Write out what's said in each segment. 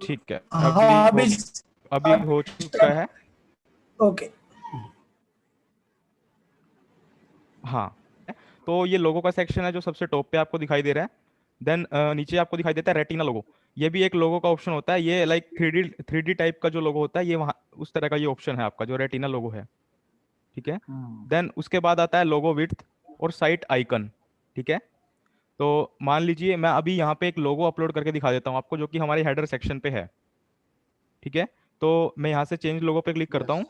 ठीक है, अभी हाँ, हो, अभी अभी हो चुका है। ओके। हाँ, तो ये लोगो का सेक्शन है जो सबसे टॉप पे आपको दिखाई दे रहा है। देन नीचे आपको दिखाई देता है रेटिना लोगो। ये भी एक लोगो का ऑप्शन होता है, ये लाइक थ्री डी टाइप का जो लोगो होता है, ये वहाँ उस तरह का ये ऑप्शन है आपका जो रेटिना लोगो है। ठीक है। देन उसके बाद आता है लोगो विड्थ और साइट आइकन। ठीक है। तो मान लीजिए मैं अभी यहाँ पे एक लोगो अपलोड करके दिखा देता हूँ आपको, जो कि हमारे हेडर सेक्शन पे है। ठीक है। तो मैं यहाँ से चेंज लोगो पे क्लिक करता हूँ।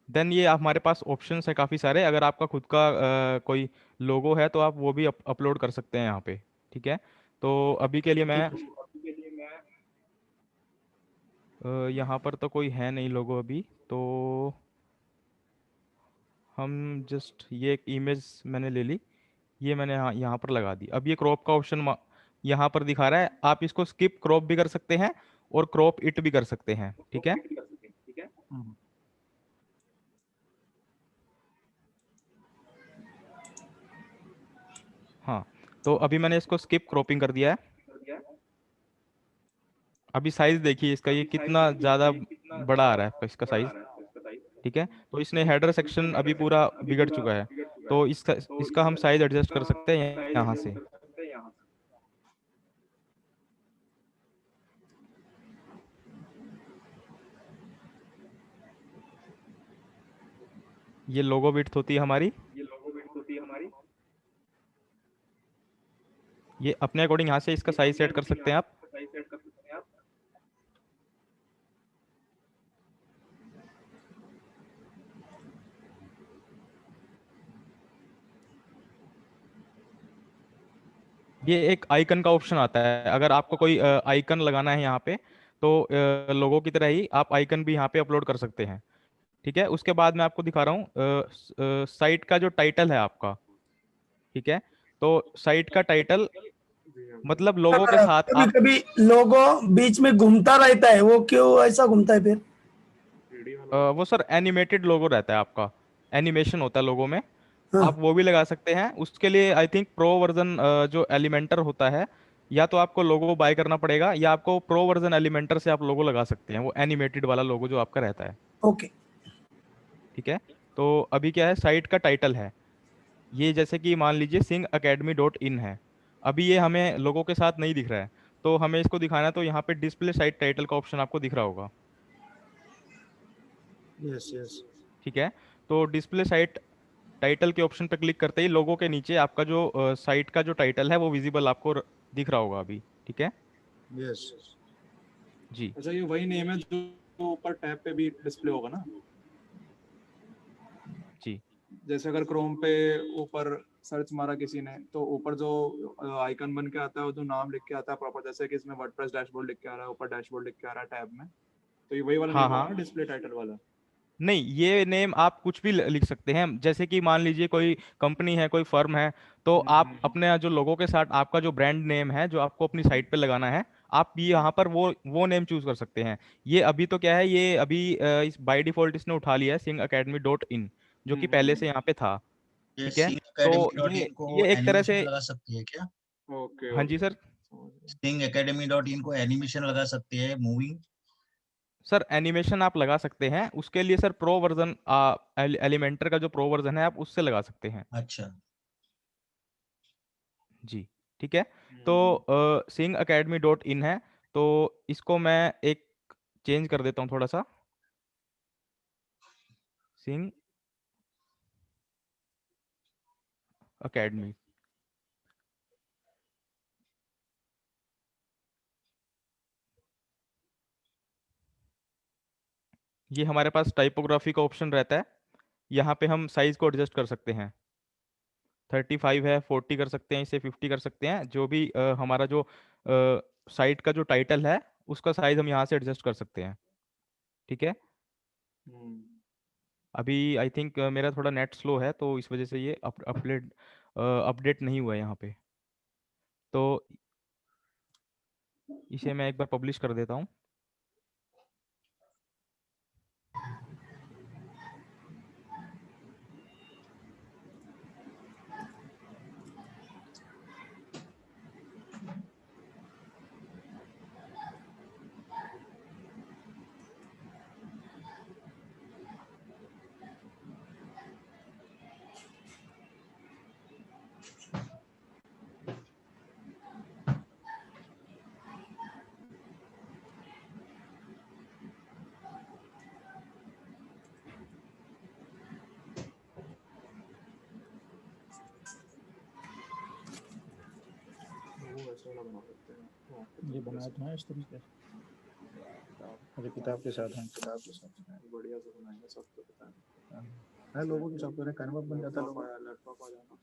देन ये हमारे पास ऑप्शंस है काफ़ी सारे। अगर आपका खुद का कोई लोगो है तो आप वो भी अपलोड कर सकते हैं यहाँ पे। ठीक है। तो अभी के लिए मैं यहाँ पर तो कोई है नहीं लोगो अभी, तो हम जस्ट ये एक इमेज मैंने ले ली, ये मैंने यहाँ पर लगा दी। अब ये क्रॉप का ऑप्शन यहाँ पर दिखा रहा है, आप इसको स्किप क्रॉप भी कर सकते हैं और क्रॉप इट भी कर सकते हैं। ठीक है। हाँ, तो अभी मैंने इसको स्किप क्रॉपिंग कर दिया है। अभी साइज देखिए इसका, ये कितना ज़्यादा बड़ा आ रहा है इसका साइज। ठीक है। तो इसने हेडर सेक्शन अभी पूरा बिगड़ चुका है। तो इसका इसका हम साइज एडजस्ट कर सकते हैं यहाँ से। ये लोगो विड्थ होती है हमारी, ये अपने अकॉर्डिंग यहाँ से इसका साइज सेट कर सकते हैं आप। ये एक आइकन का ऑप्शन आता है, अगर आपको कोई आइकन लगाना है यहाँ पे, तो लोगो की तरह ही आप आइकन भी यहाँ पे अपलोड कर सकते हैं। ठीक है। उसके बाद मैं आपको दिखा रहा हूँ साइट का जो टाइटल है आपका। ठीक है। तो साइट का टाइटल मतलब लोगों के साथ कभी आप कभी लोगो बीच में घूमता रहता है, वो क्यों ऐसा घूमता है फिर? वो सर एनिमेटेड लोगो रहता है आपका, एनिमेशन होता है लोगो में। हाँ। आप वो भी लगा सकते हैं। उसके लिए आई थिंक प्रो वर्जन जो एलिमेंटर होता है, या तो आपको लोगो बाय करना पड़ेगा, या आपको प्रो वर्जन एलिमेंटर से आप लोगो लगा सकते हैं, वो एनिमेटेड वाला लोगो जो आपका रहता है। ओके। ठीक है। तो अभी क्या है, साइट का टाइटल है ये, जैसे कि मान लीजिए सिंग अकेडमी डॉट इन है। अभी ये हमें लोगों के साथ नहीं दिख रहा है, तो हमें इसको दिखाना है, तो यहाँ पे डिस्प्ले साइट टाइटल का ऑप्शन आपको दिख रहा होगा। Yes yes. ठीक है। तो डिस्प्ले साइट टाइटल के ऑप्शन पे क्लिक करते ही लोगों के नीचे आपका जो साइट का जो टाइटल है वो विजिबल आपको दिख रहा होगा अभी। ठीक है। यस। जी अच्छा, ये वही नेम है जो ऊपर टैब पे भी डिस्प्ले होगा ना? जी। जैसे अगर क्रोम पे ऊपर सर्च मारा किसी ने, तो ऊपर जो आइकन बन के आता है, वो जो नाम लिख के आता है प्रॉपर, जैसे कि इसमें वर्डप्रेस डैशबोर्ड लिख के आ रहा है, ऊपर डैशबोर्ड लिख के आ रहा है टैब में, तो ये वही वाला हाँ नेम होगा हाँ। ना, डिस्प्ले टाइटल वाला? नहीं, ये नेम आप कुछ भी लिख सकते हैं। जैसे कि मान लीजिए कोई कंपनी है, कोई फर्म है, तो आप अपने जो लोगों के साथ आपका जो ब्रांड नेम है जो आपको अपनी साइट पे लगाना है, आप ये यहाँ पर वो नेम चूज कर सकते हैं। ये अभी तो क्या है, ये अभी इस बाय डिफॉल्ट इसने उठा लिया है सिंग अकेडमी डॉट इन, जो कि पहले से यहाँ पे था। ये ठीक है। सिंग तो एकेडमी डॉट इन को ये एक तरह एनिमेशन से, लगा सकती है क्या? ओके हाँ जी okay. Sir. Singh academy dot in को एनिमेशन लगा सकती है, मूविंग? सर एनिमेशन आप लगा सकते हैं, उसके लिए सर प्रो वर्जन एलिमेंटर का जो प्रो वर्जन है आप उससे लगा सकते हैं। अच्छा। जी। ठीक है। तो सिंग अकेडमी डॉट इन है, तो इसको मैं एक चेंज कर देता हूँ थोड़ा सा। सिंग अकेडमी। ये हमारे पास टाइपोग्राफी का ऑप्शन रहता है, यहाँ पे हम साइज को एडजस्ट कर सकते हैं। 35 है, 40 कर सकते हैं, इसे 50 कर सकते हैं, जो भी हमारा जो साइट का जो टाइटल है उसका साइज हम यहाँ से एडजस्ट कर सकते हैं। ठीक है। अभी आई थिंक मेरा थोड़ा नेट स्लो है, तो इस वजह से ये अपडेट नहीं हुआ है यहाँ पे। तो इसे मैं एक बार पब्लिश कर देता हूँ। वाला बना सकते हैं। ये बनाया तो है इस तरीके से। अरे किताब के साथ है, किताब के साथ बढ़िया से बनाएंगे, सब तो पता है। लोगों की सब तरह कैनवा बन जाता है। लोगों लैपटॉप आ जाना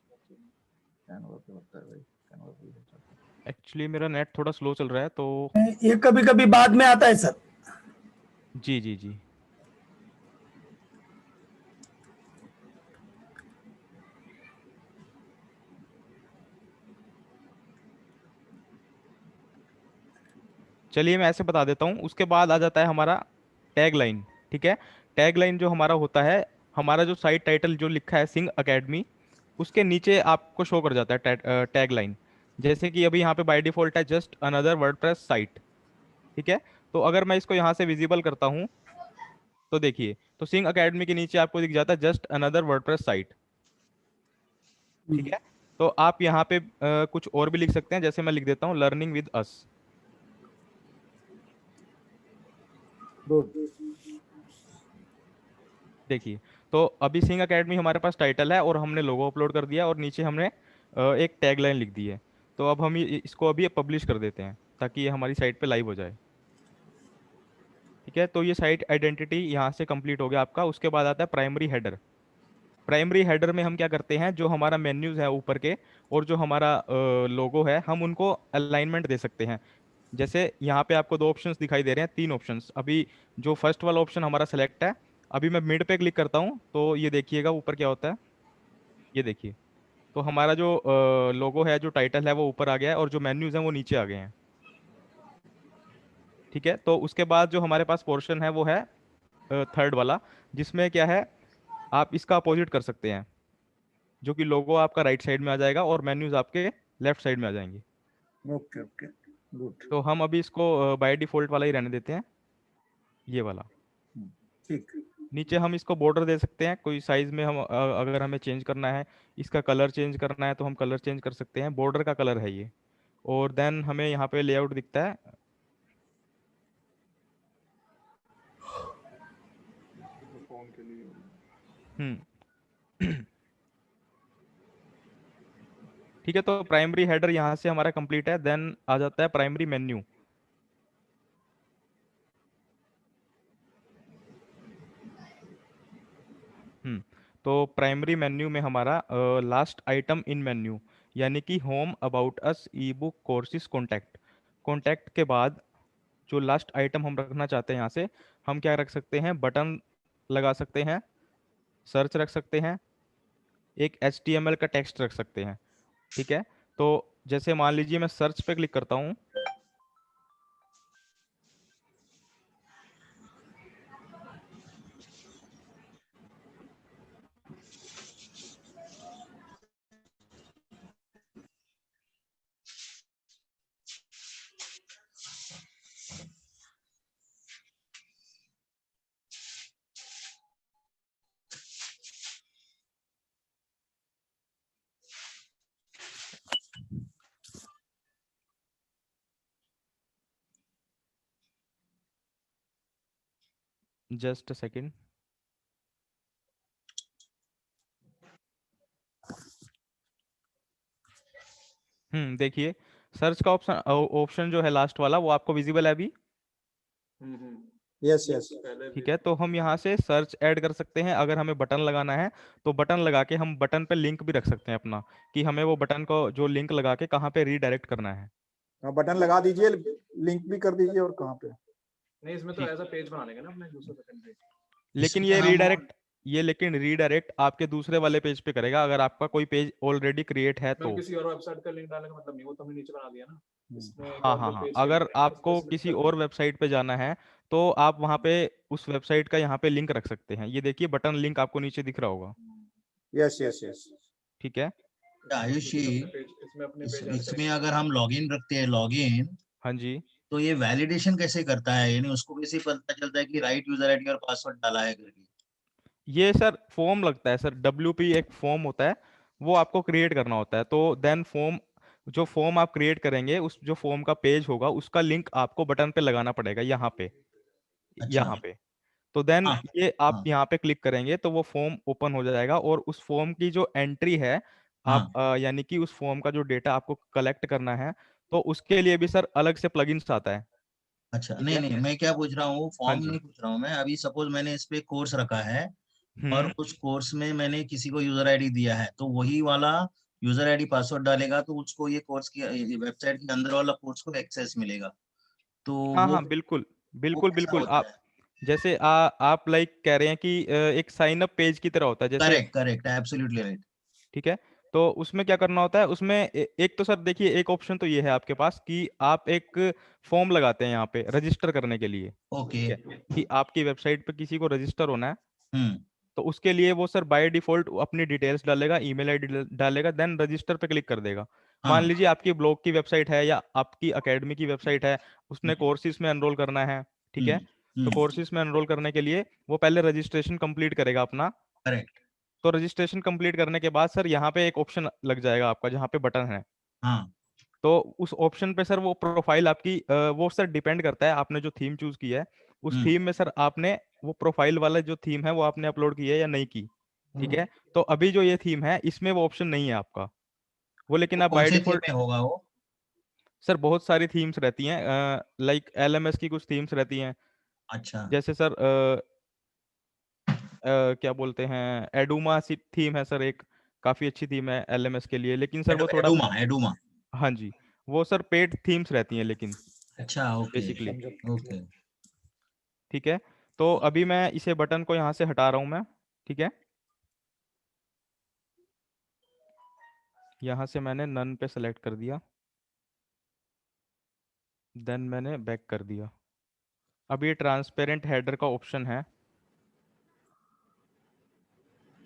कैनवा पे होता है भाई, कैनवा पे होता है। एक्चुअली मेरा नेट थोड़ा स्लो चल रहा है तो ये कभी कभी बाद में आता है सर। जी जी जी। चलिए मैं ऐसे बता देता हूँ। उसके बाद आ जाता है हमारा टैग लाइन। ठीक है, टैग लाइन जो हमारा होता है, हमारा जो साइट टाइटल जो लिखा है सिंह एकेडमी, उसके नीचे आपको शो कर जाता है टैग लाइन। जैसे कि अभी यहाँ पे बाय डिफॉल्ट है जस्ट अनदर वर्डप्रेस साइट। ठीक है, तो अगर मैं इसको यहाँ से विजिबल करता हूँ तो देखिए, तो सिंह एकेडमी के नीचे आपको दिख जाता है जस्ट अनदर वर्डप्रेस साइट। ठीक है, तो आप यहाँ पे कुछ और भी लिख सकते हैं, जैसे मैं लिख देता हूँ लर्निंग विद अस। गुड। देखिए, तो अभी सिंह एकेडमी हमारे पास टाइटल है और हमने लोगो अपलोड कर दिया और नीचे हमने एक टैग लाइन लिख दी है। तो अब हम इसको अभी पब्लिश कर देते हैं ताकि ये हमारी साइट पे लाइव हो जाए। ठीक है, तो ये साइट आइडेंटिटी यहाँ से कंप्लीट हो गया आपका। उसके बाद आता है प्राइमरी हेडर। प्राइमरी हेडर में हम क्या करते हैं, जो हमारा मेन्यूज है ऊपर के और जो हमारा लोगो है, हम उनको अलाइनमेंट दे सकते हैं। जैसे यहाँ पे आपको दो ऑप्शंस दिखाई दे रहे हैं, तीन ऑप्शंस। अभी जो फर्स्ट वाला ऑप्शन हमारा सेलेक्ट है, अभी मैं मिड पे क्लिक करता हूँ तो ये देखिएगा ऊपर क्या होता है। ये देखिए, तो हमारा जो लोगो है, जो टाइटल है, वो ऊपर आ गया है और जो मेन्यूज हैं वो नीचे आ गए हैं। ठीक है, तो उसके बाद जो हमारे पास पोर्शन है वो है थर्ड वाला, जिसमें क्या है, आप इसका अपोजिट कर सकते हैं, जो कि लोगो आपका राइट साइड में आ जाएगा और मेन्यूज आपके लेफ्ट साइड में आ जाएंगे। Okay okay good. तो हम अभी इसको बाय डिफॉल्ट वाला ही रहने देते हैं, ये वाला। ठीक। नीचे हम इसको बॉर्डर दे सकते हैं कोई साइज में। हम अगर हमें चेंज करना है, इसका कलर चेंज करना है तो हम कलर चेंज कर सकते हैं। बॉर्डर का कलर है ये। और देन हमें यहाँ पे लेआउट दिखता है। फोन के लिए। हम्म ठीक है, तो प्राइमरी हेडर यहाँ से हमारा कंप्लीट है। देन आ जाता है प्राइमरी मेन्यू। तो प्राइमरी मेन्यू में हमारा लास्ट आइटम इन मेन्यू, यानी कि home, about us, E book, courses, contact. Contact के बाद जो लास्ट आइटम हम रखना चाहते हैं, यहाँ से हम क्या रख सकते हैं, बटन लगा सकते हैं, सर्च रख सकते हैं, एक HTML का टेक्स्ट रख सकते हैं। ठीक है, तो जैसे मान लीजिए मैं सर्च पे क्लिक करता हूँ, जस्ट अ सेकेंड। देखिए, सर्च का ऑप्शन जो है लास्ट वाला, वो आपको विजिबल है अभी। Yes yes. ठीक है, तो हम यहाँ से सर्च ऐड कर सकते हैं। अगर हमें बटन लगाना है तो बटन लगा के हम बटन पे लिंक भी रख सकते हैं अपना, कि हमें वो बटन को जो लिंक लगा के कहाँ पे रीडायरेक्ट करना है। बटन लगा दीजिए, लिंक भी कर दीजिए, और कहाँ पे। नहीं, इसमें तो ठीक। ऐसा पेज बना लेंगे ना अपने दूसरा सेकंड पेज। लेकिन इसमें हम लेकिन रीडायरेक्ट आपके दूसरे वाले पेज पे करेगा, अगर आपका कोई पेज ऑलरेडी क्रिएट है तो। मैं किसी और वेबसाइट का लिंक डालने का मतलब नहीं, वो तो हमने नीचे बना दिया ना। इसमें एक हाँ और हाँ जो हाँ, पेज अगर लिंक है, आपको specific किसी करके। और वेबसाइट पे जाना है तो आप वहाँ पे उस वेबसाइट का यहाँ पे लिंक रख सकते हैं। ये देखिए, बटन लिंक आपको नीचे दिख रहा होगा। Yes yes yes. ठीक है, आयुषी, इसमें अपने पेज ऐड इसमें करेंगे। अगर हम लॉगिन रखते हैं, लॉगिन, हाँ जी। तो ये वैलिडेशन कैसे करता है? यानी उसको कैसे पता चलता है कि राइट यूजर आईडी और पासवर्ड डाला है करके? ये सर फॉर्म लगता है सर, WP एक फॉर्म होता है, वो आपको क्रिएट करना होता है। तो देन फॉर्म, जो फॉर्म आप क्रिएट करेंगे, उस जो फॉर्म का पेज होगा उसका लिंक आपको बटन पे लगाना पड़ेगा, यहाँ पे, अच्छा। यहाँ पे। तो देन हाँ ये आप हाँ यहाँ पे क्लिक करेंगे तो वो फॉर्म ओपन हो जाएगा और उस फॉर्म की जो एंट्री है, आप हाँ। यानी कि उस फॉर्म का जो डेटा आपको कलेक्ट करना है, तो उसके लिए भी सर अलग से प्लगइन्स आता है। अच्छा, ठीक नहीं है। नहीं, मैं क्या पूछ रहा हूँ, हाँ फॉर्म जी। नहीं पूछ रहा हूँ मैं। अभी सपोज मैंने इस पे कोर्स रखा है और हम्म। उस कोर्स में मैंने किसी को यूजर आईडी दिया है, तो वही वाला यूजर आईडी पासवर्ड डालेगा तो उसको ये कोर्स की वेबसाइट के अंदर वाला कोर्स को एक्सेस मिलेगा। तो हाँ वो हाँ बिल्कुल वो बिल्कुल कैसा बिल्कुल। होता आप है? जैसे आप लाइक कह रहे हैं कि एक साइन अप पेज की तरह होता है जैसे। Correct correct, absolutely right. ठीक है। तो उसमें क्या करना होता है, उसमें एक तो सर देखिए एक ऑप्शन तो ये है आपके पास कि आप एक फॉर्म लगाते हैं यहाँ पे रजिस्टर करने के लिए। ओके। ठीक है। कि आपकी वेबसाइट पे किसी को रजिस्टर होना है, हम्म तो उसके लिए वो सर बाय डिफॉल्ट अपनी डिटेल्स डालेगा, ईमेल आईडी डालेगा, देन रजिस्टर पे क्लिक कर देगा। मान हाँ। लीजिए आपकी ब्लॉग की वेबसाइट है या आपकी एकेडमी की वेबसाइट है, उसने हम्म कोर्सेज में एनरोल करना है। ठीक है। तो हम्म। कोर्सेज में एनरोल करने के लिए वो पहले रजिस्ट्रेशन कंप्लीट करेगा अपना। करेक्ट। तो रजिस्ट्रेशन कंप्लीट करने के बाद सर यहाँ पे एक ऑप्शन लग जाएगा आपका जहाँ पे बटन है। हाँ। तो उस ऑप्शन पे सर वो प्रोफाइल आपकी वो सर डिपेंड करता है आपने जो थीम चूज की है, उस हम्म। थीम में सर आपने वो प्रोफाइल वाला जो थीम है वो आपने अपलोड की है या नहीं की। ठीक है। तो अभी जो ये थीम है इसमें वो ऑप्शन नहीं है आपका, वो लेकिन वो आप कौन बाय से थीम डिफॉल्ट। में होगा वो? सर बहुत सारी थीम्स रहती हैं, लाइक एलएमएस की कुछ थीम्स रहती हैं। अच्छा। जैसे सर क्या बोलते हैं, एडुमा सी थीम है सर एक, काफी अच्छी थीम है एलएमएस के लिए, लेकिन सर वो थोड़ा। एडुमा एडुमा। हाँ जी। वो सर पेड थीम्स रहती हैं लेकिन अच्छा, ओके बेसिकली। समझा। ओके। ठीक है। तो अभी मैं इसे बटन को यहाँ से हटा रहा हूँ मैं। ठीक है। यहाँ से मैंने नन पे सेलेक्ट कर दिया, देन मैंने बैक कर दिया। अब ये ट्रांसपेरेंट हेडर का ऑप्शन है,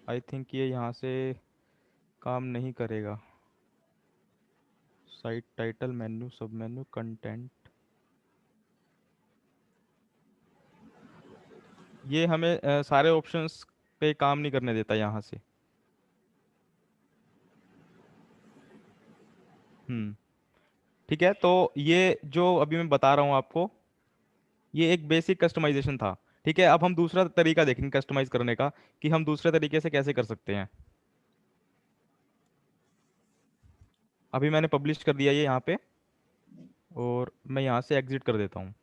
आई थिंक ये यहाँ से काम नहीं करेगा। साइट टाइटल, मेन्यू, सब मेन्यू, कंटेंट, ये हमें सारे ऑप्शंस पे काम नहीं करने देता यहाँ से। हम्म। ठीक है। तो ये जो अभी मैं बता रहा हूँ आपको, ये एक बेसिक कस्टमाइजेशन था। ठीक है। अब हम दूसरा तरीका देखेंगे कस्टमाइज करने का, कि हम दूसरे तरीके से कैसे कर सकते हैं। अभी मैंने पब्लिश कर दिया ये यहाँ पे, और मैं यहाँ से एग्जिट कर देता हूँ।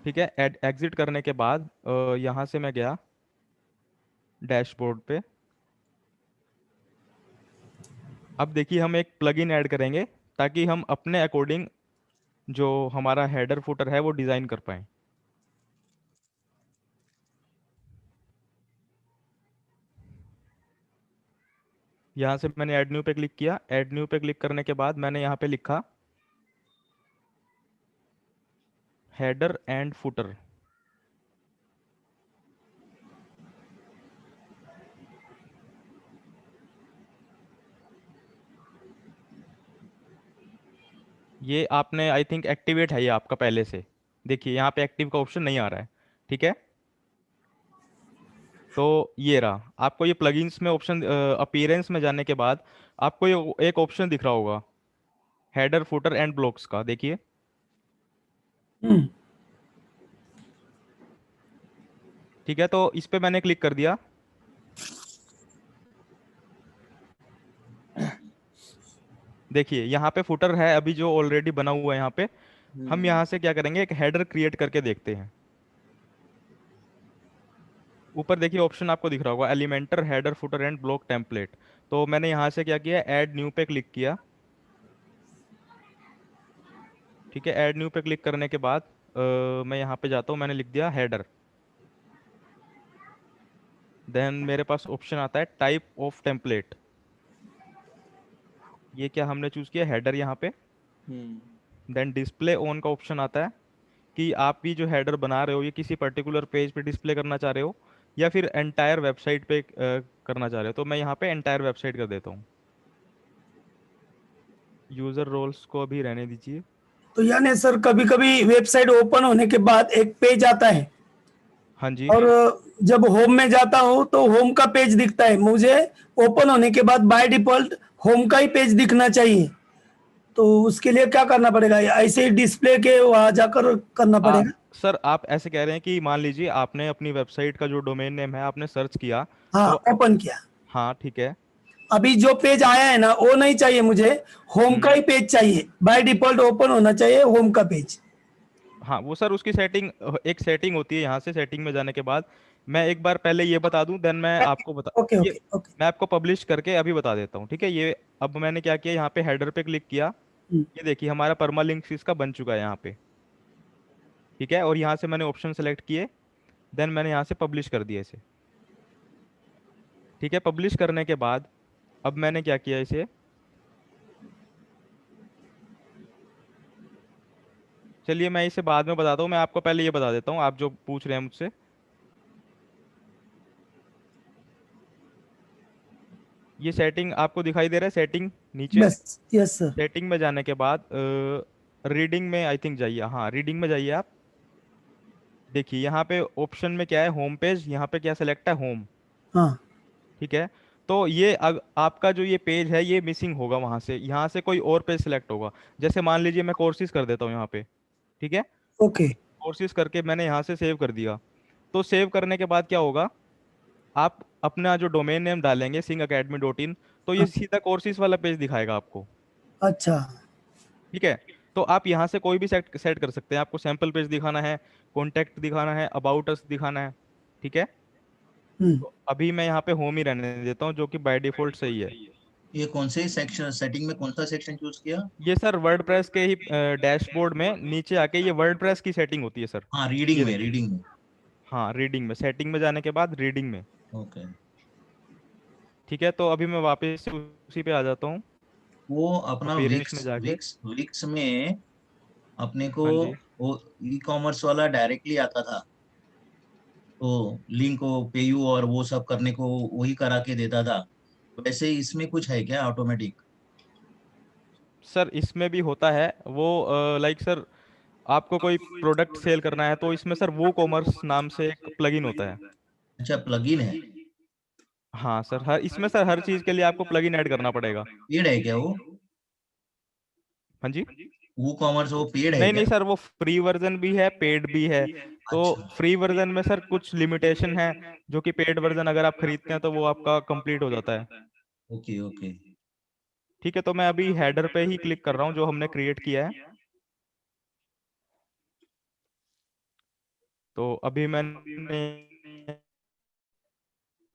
ठीक है। एग्जिट करने के बाद यहाँ से मैं गया डैशबोर्ड पे। अब देखिए हम एक प्लगइन ऐड करेंगे ताकि हम अपने अकॉर्डिंग जो हमारा हेडर फुटर है वो डिज़ाइन कर पाएं। यहाँ से मैंने ऐड न्यू पे क्लिक किया। ऐड न्यू पे क्लिक करने के बाद मैंने यहाँ पे लिखा हेडर एंड फुटर। ये आपने आई थिंक एक्टिवेट है ये आपका पहले से, देखिए यहाँ पे एक्टिव का ऑप्शन नहीं आ रहा है। ठीक है। तो ये रहा आपको ये प्लगइन्स में ऑप्शन, अपीयरेंस में जाने के बाद आपको ये एक ऑप्शन दिख रहा होगा हेडर फुटर एंड ब्लॉक्स का, देखिए। हम्म। ठीक है। तो इस पे मैंने क्लिक कर दिया। देखिए यहाँ पे फुटर है अभी जो ऑलरेडी बना हुआ है यहाँ पे। हम यहाँ से क्या करेंगे, एक हेडर क्रिएट करके देखते हैं। ऊपर देखिए ऑप्शन आपको दिख रहा होगा Elementor header footer and block template. तो मैंने यहाँ से क्या किया, ऐड न्यू पे क्लिक किया। ठीक है। ऐड न्यू पे क्लिक करने के बाद मैं यहाँ पे जाता हूँ, मैंने लिख दिया हेडर। देन मेरे पास ऑप्शन आता है टाइप ऑफ टेम्पलेट। ये क्या हमने चूज किया हेडर यहाँ पे। देन डिस्प्ले ऑन का ऑप्शन आता है कि आप भी जो हेडर बना रहे हो ये किसी पर्टिकुलर पेज पे डिस्प्ले करना चाह रहे हो या फिर एंटायर वेबसाइट पे करना चाह रहे हो। तो मैं यहाँ पे एंटायर वेबसाइट कर देता हूँ। यूजर रोल्स को अभी रहने दीजिए। तो यानी सर कभी कभी वेबसाइट ओपन होने के बाद एक पेज आता है हाँ जी। और जब होम में जाता हूँ तो होम का पेज दिखता है, मुझे ओपन होने के बाद बाय डिफॉल्ट होम का ही पेज दिखना चाहिए। तो उसके लिए क्या करना पड़ेगा, ऐसे ही डिस्प्ले के वहां जाकर करना आ, पड़ेगा? सर आप ऐसे कह रहे हैं कि मान लीजिए आपने अपनी वेबसाइट का जो डोमेन नेम है आपने सर्च किया। हाँ, तो ओपन किया। हाँ ठीक है। अभी जो पेज आया है ना वो नहीं चाहिए मुझे, होम का ही पेज चाहिए, बाय डिफॉल्ट ओपन होना चाहिए होम का पेज। हाँ वो सर उसकी सेटिंग, एक सेटिंग होती है, यहाँ से सेटिंग में जाने के बाद मैं एक बार पहले ये बता दूं, देन मैं आपको बता, ओके ये ओके ओके। मैं आपको पब्लिश करके अभी बता देता हूँ, ठीक है। ये अब मैंने क्या किया, यहाँ पे हेडर पे क्लिक किया, ये देखिए हमारा परमालिंक इसका बन चुका है यहाँ पे, ठीक है। और यहाँ से मैंने ऑप्शन सेलेक्ट किए, देन मैंने यहाँ से पब्लिश कर दिया इसे, ठीक है। पब्लिश करने के बाद अब मैंने क्या किया इसे, चलिए मैं इसे बाद में बताता हूँ, मैं आपको पहले ये बता देता हूँ आप जो पूछ रहे हैं मुझसे। ये सेटिंग आपको दिखाई दे रहा है, सेटिंग नीचे, बस यस सर। सेटिंग में जाने के बाद रीडिंग में आई थिंक जाइए, हाँ रीडिंग में जाइए आप। देखिए यहाँ पे ऑप्शन में क्या है, होम पेज, यहाँ पे क्या सेलेक्ट है, होम, हाँ ठीक है। तो ये आपका जो ये पेज है ये मिसिंग होगा वहां से, यहाँ से कोई और पेज सेलेक्ट होगा। जैसे मान लीजिए मैं कोर्सेज कर देता हूँ यहाँ पे, ठीक है। ओके। कोर्सेज करके मैंने यहाँ से सेव कर दिया, तो सेव करने के बाद क्या होगा, आप अपना जो डोमेन नेम डालेंगे singacademy.in, तो ये हाँ, सीधा कोर्सेज वाला पेज दिखाएगा आपको, अच्छा। ठीक है। तो आप यहाँ से कोई भी सेट सेट कर सकते हैं, आपको सैंपल पेज दिखाना है, कॉन्टेक्ट दिखाना है, अबाउट अस दिखाना है, ठीक है। हम्म। तो अभी मैं यहाँ पे होम ही रहने देता हूँ, जो कि बाय डिफॉल्ट सही है। ये कौन से सेक्शन सेटिंग में कौन सा सेक्शन चूज किया? ये सर वर्डप्रेस के ही डैशबोर्ड में नीचे आके ये वर्डप्रेस की सेटिंग होती है सर, हाँ, रीडिंग ये में, देखिए। रीडिंग में। हाँ रीडिंग में, सेटिंग में जाने के बाद रीडिंग में, ओके। ठीक है। तो अभी मैं वापस से उसी पे आ जाता हूँ, वो अपना अपीयरेंस में विक्स जाके। विक्स विक्स में अपने को हाँ जी। वो ई कॉमर्स वाला डायरेक्टली आता था, तो लिंक को पेयू और वो सब करने को वही करा के देता था। वैसे इसमें कुछ है क्या ऑटोमेटिक? सर इसमें भी होता है वो, लाइक सर आपको कोई प्रोडक्ट सेल करना है तो इसमें सर वो कॉमर्स नाम से एक प्लगइन होता है। अच्छा, प्लगइन है। हाँ सर, हर इसमें सर हर चीज़ के लिए आपको प्लगइन ऐड करना पड़ेगा। पेड है क्या वो? हाँ जी। वो कॉमर्स वो पेड है नहीं क्या? नहीं सर, वो फ्री वर्जन भी है, पेड भी है। तो अच्छा। फ्री वर्जन में सर कुछ लिमिटेशन है, जो कि पेड वर्जन अगर आप खरीदते हैं तो वो आपका कंप्लीट हो जाता है, ओके ओके। ठीक है। तो मैं अभी हेडर पे ही क्लिक कर रहा हूँ जो हमने क्रिएट किया है। तो अभी मैंने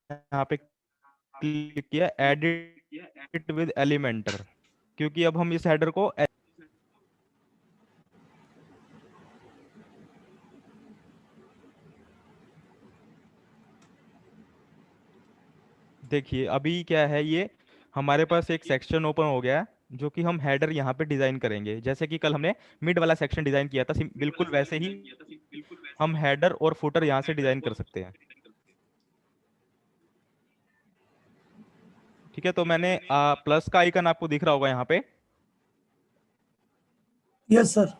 यहाँ पे क्लिक किया एडिट विद एलिमेंटर, क्योंकि अब हम इस हेडर को देखिए अभी क्या है, ये हमारे पास एक सेक्शन ओपन हो गया है, जो कि हम हेडर यहाँ पे डिजाइन करेंगे, जैसे कि कल हमने मिड वाला सेक्शन डिजाइन किया था, बिल्कुल वैसे ही हम हेडर और फुटर यहाँ से डिजाइन कर सकते हैं, ठीक है। तो मैंने प्लस का आइकन आपको दिख रहा होगा यहाँ पे, यस सर।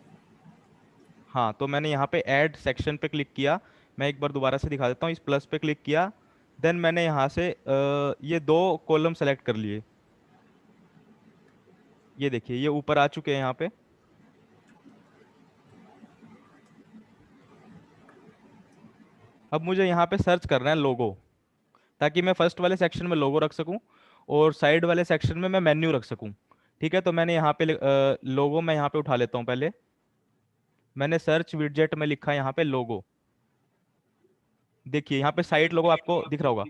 हाँ। तो मैंने यहाँ पे ऐड सेक्शन पे क्लिक किया, मैं एक बार दोबारा से दिखा देता हूँ, इस प्लस पे क्लिक किया, देन मैंने यहाँ से ये दो कॉलम सेलेक्ट कर लिए, ये देखिए ये ऊपर आ चुके हैं यहाँ पे। अब मुझे यहाँ पे सर्च करना है लोगो, ताकि मैं फर्स्ट वाले सेक्शन में लोगो रख सकूं और साइड वाले सेक्शन में मैं मेन्यू रख सकूं, ठीक है। तो मैंने यहाँ पे लोगो मैं यहाँ पे उठा लेता हूँ पहले, मैंने सर्च विडजेट में लिखा है यहाँ पे लोगो, देखिए यहाँ पे साइड लोगो आपको दिख रहा होगा,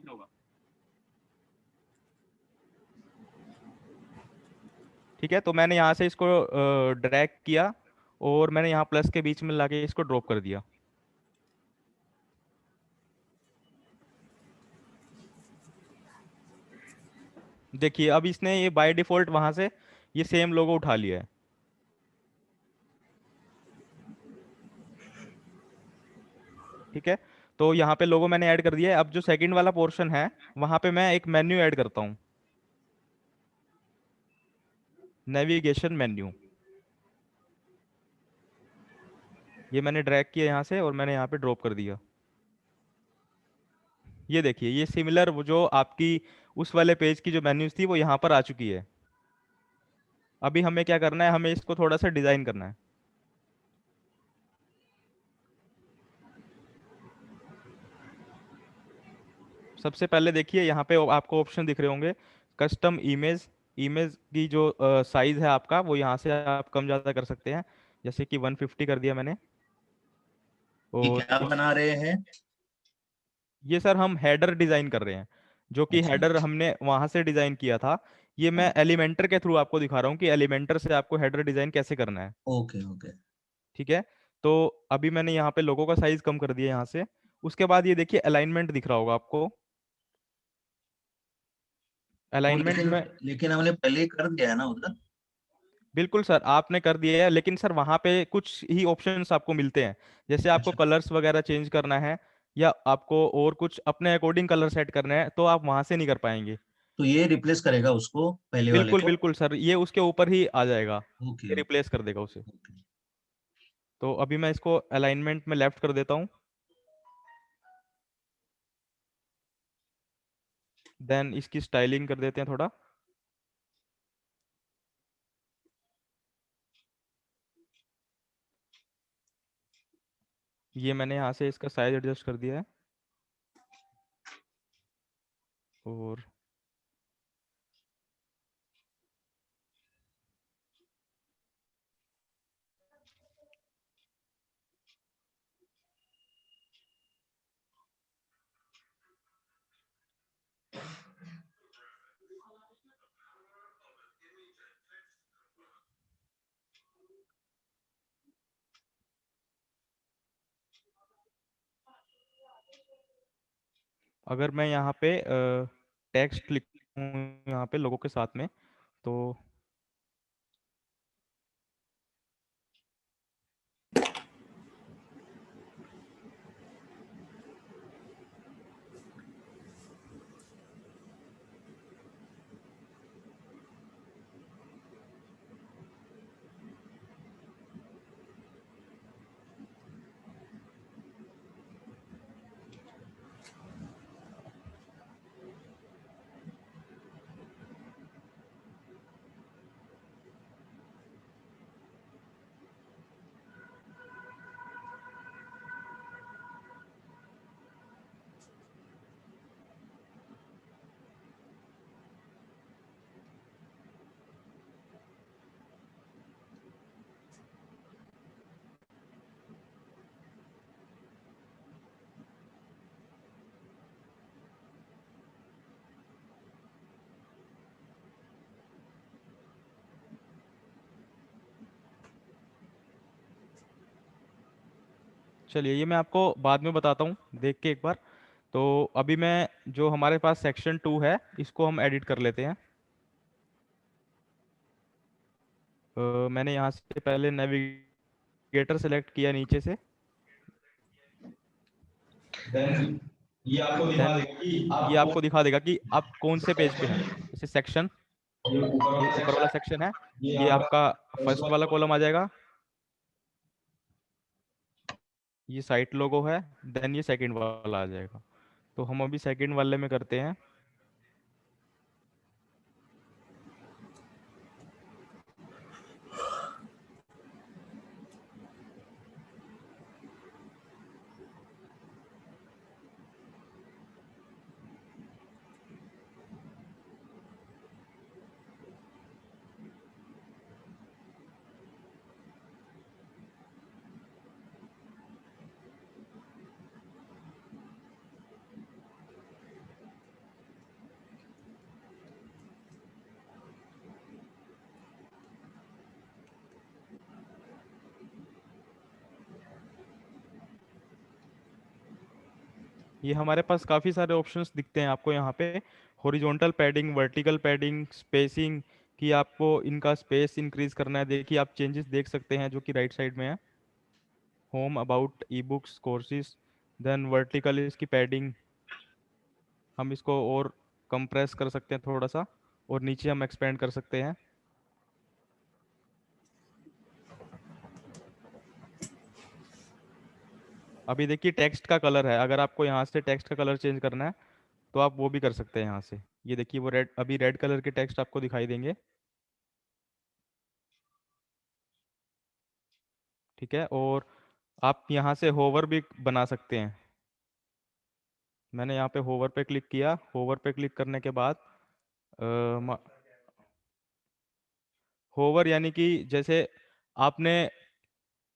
ठीक है। तो मैंने यहाँ से इसको ड्रैग किया और मैंने यहाँ प्लस के बीच में लाके इसको ड्रॉप कर दिया, देखिए अब इसने ये बाय डिफॉल्ट वहां से ये सेम लोगो उठा लिया है, ठीक है। तो यहाँ पे लोगो मैंने ऐड कर दिया है, अब जो सेकंड वाला पोर्शन है वहां पे मैं एक मेन्यू ऐड करता हूँ, नेविगेशन मेन्यू, ये मैंने ड्रैग किया यहाँ से और मैंने यहाँ पे ड्रॉप कर दिया, ये देखिए ये सिमिलर वो जो आपकी उस वाले पेज की जो मेन्यूज थी वो यहाँ पर आ चुकी है। अभी हमें क्या करना है, हमें इसको थोड़ा सा डिजाइन करना है। सबसे पहले देखिए यहाँ पे आपको ऑप्शन दिख रहे होंगे, कस्टम इमेज, इमेज की जो साइज है आपका वो यहाँ से आप कम ज़्यादा कर सकते हैं, जैसे कि 150 कर दिया मैंने। ये और क्या इस बना रहे हैं? ये सर हम हेडर डिजाइन कर रहे हैं, जो कि अच्छा। हेडर हमने वहां से डिजाइन किया था। ये मैं एलिमेंटर के थ्रू आपको दिखा रहा हूँ कि एलिमेंटर से आपको हेडर डिजाइन कैसे करना है। Okay okay. ठीक है। तो अभी मैंने यहाँ पे लोगो का साइज कम कर दिया यहाँ से। उसके बाद ये देखिए अलाइनमेंट दिख रहा होगा आपको। वो अलाइनमेंट लेकिन में लेकिन हमने पहले ही कर दिया है ना उधर। बिल्कुल सर आपने कर दिया है, लेकिन सर वहां पे कुछ ही ऑप्शंस आपको मिलते हैं। जैसे आपको अच्छा, कलर्स वगैरह चेंज करना है, या आपको और कुछ अपने अकॉर्डिंग कलर सेट करना है, तो आप वहां से नहीं कर पाएंगे। तो ये रिप्लेस करेगा उसको, पहले वाले बिल्कुल को? बिल्कुल सर, ये उसके ऊपर ही आ जाएगा, ओके ये ओके रिप्लेस कर देगा उसे। ओके। तो अभी मैं इसको अलाइनमेंट में लेफ्ट कर देता हूँ। देन इसकी स्टाइलिंग कर देते हैं थोड़ा। ये मैंने यहाँ से इसका साइज एडजस्ट कर दिया है। और अगर मैं यहाँ पे टेक्स्ट लिखूँ यहाँ पे लोगों के साथ में, तो चलिए ये मैं आपको बाद में बताता हूँ देख के एक बार। तो अभी मैं जो हमारे पास सेक्शन 2 है इसको हम एडिट कर लेते हैं। मैंने यहाँ से पहले नेविगेटर सेलेक्ट किया नीचे से। देन ये आपको दिखा देन देगा कि ये आपको दिखा देगा कि आप कौन से पेज पे हैं। जैसे सेक्शन, ये ऊपर वाला सेक्शन है, ये आपका फर्स्ट वाला कॉलम आ जाएगा। ये साइट लोगो है, देन ये सेकंड वाला आ जाएगा। तो हम अभी सेकंड वाले में करते हैं। ये हमारे पास काफ़ी सारे ऑप्शंस दिखते हैं आपको यहाँ पे। Horizontal padding, vertical padding, spacing, कि आपको इनका स्पेस इंक्रीज करना है। देखिए आप चेंजेस देख सकते हैं जो कि राइट साइड में है। Home, about, e books, courses. Then vertical इसकी पैडिंग, हम इसको और कंप्रेस कर सकते हैं थोड़ा सा, और नीचे हम एक्सपेंड कर सकते हैं। अभी देखिए टेक्स्ट का कलर है, अगर आपको यहाँ से टेक्स्ट का कलर चेंज करना है तो आप वो भी कर सकते हैं यहाँ से। ये देखिए वो रेड, अभी रेड कलर के टेक्स्ट आपको दिखाई देंगे। ठीक है। और आप यहाँ से होवर भी बना सकते हैं। मैंने यहाँ पे होवर पे क्लिक किया। होवर पे क्लिक करने के बाद होवर यानी कि जैसे आपने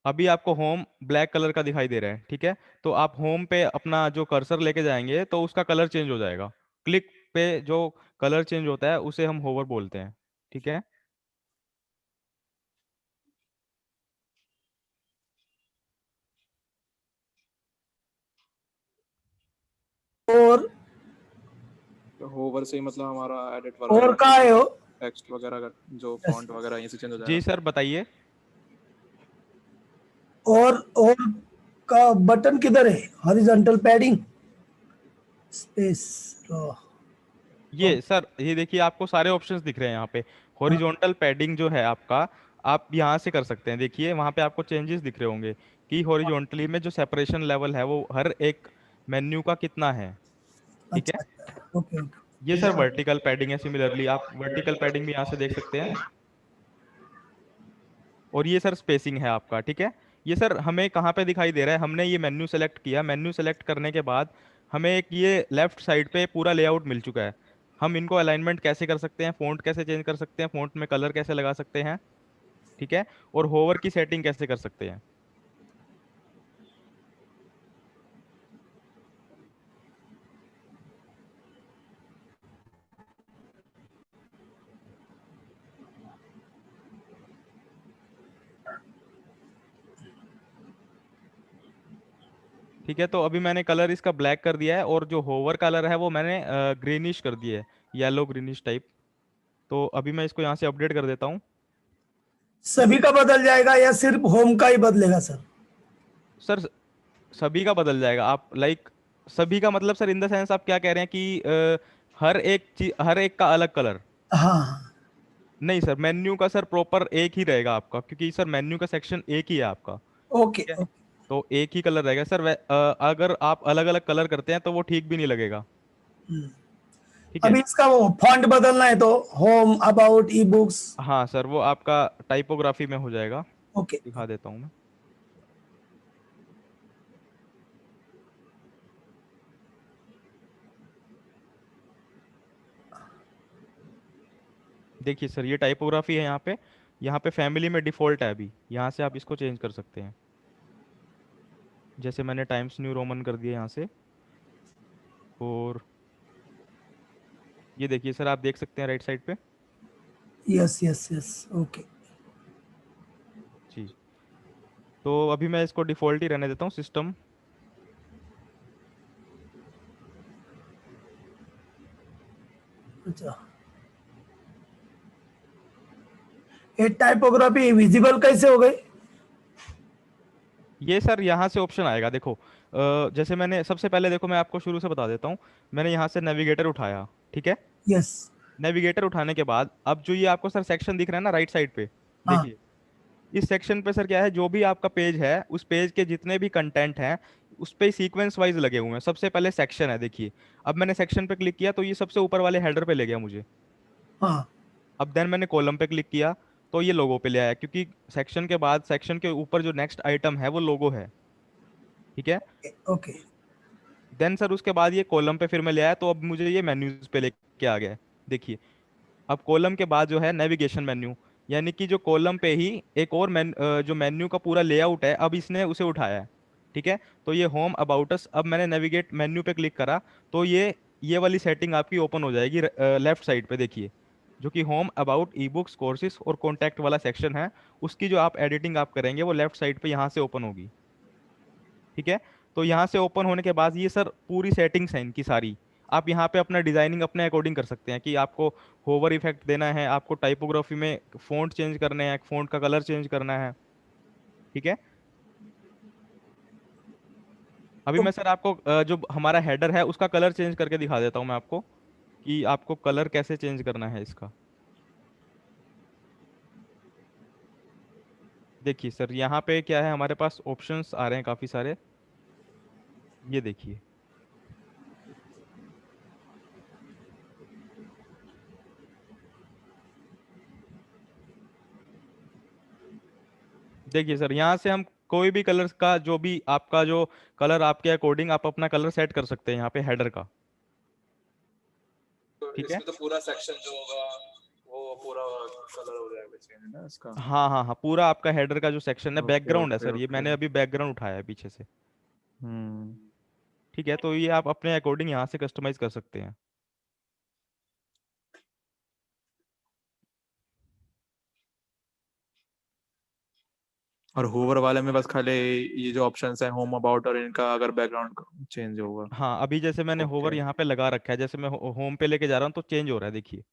अभी आपको होम ब्लैक कलर का दिखाई दे रहा है, ठीक है। तो आप होम पे अपना जो कर्सर लेके जाएंगे तो उसका कलर चेंज हो जाएगा। क्लिक पे जो कलर चेंज होता है उसे हम होवर बोलते हैं, ठीक है। और तो होवर से ही मतलब हमारा एडिट और वगैरह कहाँ है हो? टेक्स्ट वगैरह का जो यस। फॉन्ट वगैरह यहीं से चेंज हो जी जाएगा। सर बताइए। और का बटन किधर है? Horizontal padding, space. ये सर ये देखिए आपको सारे ऑप्शंस दिख रहे हैं यहाँ पे। हाँ। हॉरिजॉन्टल पैडिंग जो है आपका, आप यहाँ से कर सकते हैं। देखिए वहाँ पे आपको चेंजेस दिख रहे होंगे कि हॉरिजॉन्टली में जो सेपरेशन लेवल है वो हर एक मेन्यू का कितना है, ठीक है। अच्छा अच्छा, ओके ओके। ये सर वर्टिकल पैडिंग है। सिमिलरली आप वर्टिकल पैडिंग भी यहाँ से देख सकते हैं। और ये सर स्पेसिंग है आपका, ठीक है। ये सर हमें कहाँ पे दिखाई दे रहा है, हमने ये मेन्यू सेलेक्ट किया। मेन्यू सेलेक्ट करने के बाद हमें एक ये लेफ्ट साइड पे पूरा लेआउट मिल चुका है। हम इनको अलाइनमेंट कैसे कर सकते हैं, फ़ॉन्ट कैसे चेंज कर सकते हैं, फ़ॉन्ट में कलर कैसे लगा सकते हैं, ठीक है। और होवर की सेटिंग कैसे कर सकते हैं। ठीक है, तो अभी मैंने कलर इसका ब्लैक कर दिया है और जो होवर कलर है वो मैंने ग्रीनिश कर दिया है, येलो ग्रीनिश टाइप। तो अभी मैं इसको यहाँ से अपडेट कर देता हूँ। सभी का बदल जाएगा या सिर्फ होम का ही बदलेगा सर? सर सभी का बदल जाएगा। आप लाइक सभी का मतलब सर इन द सेंस आप क्या कह रहे हैं कि हर एक चीज हर एक का अलग कलर? हाँ। नहीं सर, मेन्यू का सर प्रॉपर एक ही रहेगा आपका, क्योंकि सर मेन्यू का सेक्शन एक ही है आपका, ओके ठीक है। ओके। तो एक ही कलर रहेगा सर। अगर आप अलग अलग कलर करते हैं तो वो ठीक भी नहीं लगेगा, ठीक है। अभी इसका वो फॉन्ट बदलना है तो होम, अबाउट, ई बुक्स। हाँ सर वो आपका टाइपोग्राफी में हो जाएगा। ओके। दिखा देता हूँ मैं। देखिए सर ये टाइपोग्राफी है यहाँ पे। यहाँ पे फैमिली में डिफॉल्ट है, अभी यहाँ से आप इसको चेंज कर सकते हैं। जैसे मैंने टाइम्स न्यू रोमन कर दिया यहाँ से। और ये देखिए सर आप देख सकते हैं राइट साइड पे। Yes yes yes, okay. जी। तो अभी मैं इसको डिफॉल्ट ही रहने देता हूँ, सिस्टम। अच्छा, ये टाइपोग्राफी विजिबल कैसे हो गई? ये सर यहाँ से ऑप्शन आएगा देखो। जैसे मैंने सबसे पहले देखो, मैं आपको शुरू से बता देता हूँ। मैंने यहाँ से नेविगेटर उठाया, ठीक है। यस। नेविगेटर उठाने के बाद अब जो ये आपको सर सेक्शन दिख रहा है ना राइट साइड पे, हाँ देखिए इस सेक्शन पे सर क्या है, जो भी आपका पेज है उस पेज के जितने भी कंटेंट हैं उस पे सीक्वेंस वाइज लगे हुए हैं। सबसे पहले सेक्शन है, देखिए। अब मैंने सेक्शन पे क्लिक किया तो ये सबसे ऊपर वाले हेडर पे ले गया मुझे। हाँ। अब देन मैंने कॉलम पे क्लिक किया तो ये लोगो पे ले आया, क्योंकि सेक्शन के बाद सेक्शन के ऊपर जो नेक्स्ट आइटम है वो लोगो है, ठीक है। ओके। देन सर उसके बाद ये कॉलम पे फिर मैं ले आया तो अब मुझे ये मेन्यूज पे लेके आ गया है। देखिए अब कॉलम के बाद जो है नेविगेशन मेन्यू, यानी कि जो कॉलम पे ही एक और जो मेन्यू का पूरा लेआउट है अब इसने उसे उठाया है, ठीक है। तो ये होम अबाउट अस, अब मैंने नेविगेट मेन्यू पे क्लिक करा तो ये वाली सेटिंग आपकी ओपन हो जाएगी लेफ्ट साइड पे। देखिए जो कि home about e books courses और कॉन्टैक्ट वाला सेक्शन है, उसकी जो आप एडिटिंग आप करेंगे वो लेफ्ट साइड पे यहाँ से ओपन होगी, ठीक है। तो यहाँ से ओपन होने के बाद ये सर पूरी सेटिंग्स हैं इनकी सारी। आप यहाँ पे अपना डिजाइनिंग अपने अकॉर्डिंग कर सकते हैं कि आपको होवर इफेक्ट देना है, आपको टाइपोग्राफी में फ़ॉन्ट चेंज करने हैं, फ़ॉन्ट का कलर चेंज करना है, ठीक है। अभी मैं सर आपको जो हमारा हेडर है उसका कलर चेंज करके दिखा देता हूँ मैं आपको कि आपको कलर कैसे चेंज करना है इसका। देखिए सर यहाँ पे क्या है, हमारे पास ऑप्शंस आ रहे हैं काफ़ी सारे। ये देखिए, देखिए सर यहाँ से हम कोई भी कलर का, जो भी आपका जो कलर आपके अकॉर्डिंग आप अपना कलर सेट कर सकते हैं यहाँ पे हेडर का। तो तो ठीक है। इसमें तो पूरा सेक्शन जो होगा वो पूरा कलर हो जाएगा चेंज ना इसका। हाँ हाँ हाँ, पूरा आपका हेडर का जो सेक्शन है ओके बैकग्राउंड है ओके सर, ये ओके। मैंने अभी बैकग्राउंड उठाया है पीछे से। हम्म। ठीक है, तो ये आप अपने अकॉर्डिंग यहाँ से कस्टमाइज कर सकते हैं। और होवर वाले में बस खाली ये जो ऑप्शंस है होम अबाउट और इनका अगर बैकग्राउंड चेंज होगा। हाँ, अभी जैसे मैंने होवर ओके। यहाँ पे लगा रखा है, जैसे मैं होम पे लेके जा रहा हूँ तो चेंज हो रहा है, देखिए।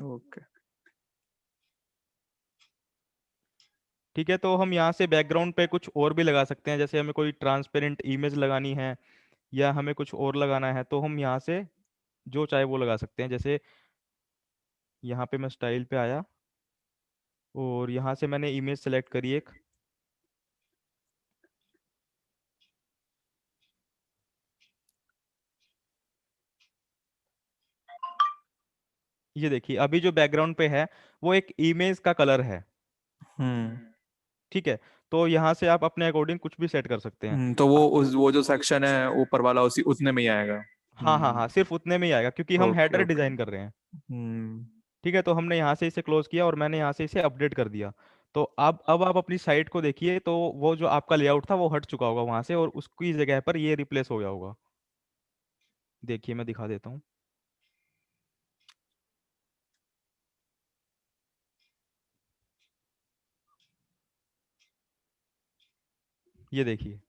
ओके। ठीक है, तो हम यहाँ से बैकग्राउंड पे कुछ और भी लगा सकते हैं, जैसे हमें कोई ट्रांसपेरेंट इमेज लगानी है या हमें कुछ और लगाना है, तो हम यहाँ से जो चाहे वो लगा सकते हैं। जैसे यहाँ पे मैं स्टाइल पे आया और यहाँ से मैंने इमेज सेलेक्ट करी एक। ये देखिए, अभी जो बैकग्राउंड पे है वो एक इमेज का कलर है। हम्म। ठीक है, तो यहाँ से आप अपने अकॉर्डिंग कुछ भी सेट कर सकते हैं। तो वो जो सेक्शन है ऊपर वाला उसी उतने में ही आएगा। हाँ हाँ हाँ, सिर्फ उतने में ही आएगा क्योंकि हम ओके हेडर ओके। डिजाइन कर रहे हैं। हम्म। ठीक है, तो हमने यहाँ से इसे क्लोज किया और मैंने यहाँ से इसे अपडेट कर दिया। तो अब आप अपनी साइट को देखिए, तो वो जो आपका लेआउट था वो हट चुका होगा वहां से और उसकी जगह पर ये रिप्लेस हो गया होगा। देखिए मैं दिखा देता हूँ। ये देखिए।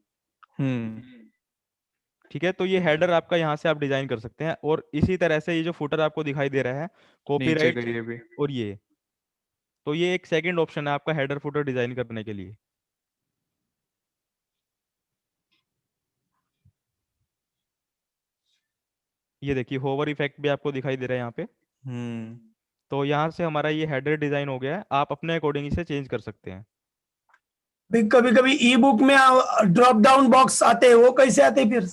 हम्म। ठीक है, तो ये हेडर आपका यहाँ से आप डिजाइन कर सकते हैं, और इसी तरह से ये जो फुटर आपको दिखाई दे रहा है नीचे का कॉपीराइट ये भी। और ये, तो ये एक सेकंड ऑप्शन है आपका हेडर फुटर डिजाइन करने के लिए। ये देखिए, होवर इफेक्ट भी आपको दिखाई दे रहा है यहाँ पे। हम्म। तो यहाँ से हमारा ये हेडर डिजाइन हो गया है, आप अपने अकॉर्डिंग इसे चेंज कर सकते हैं। कभी कभी ई बुक में ड्रॉप डाउन बॉक्स आते हैं, वो कैसे आते हैं फिर?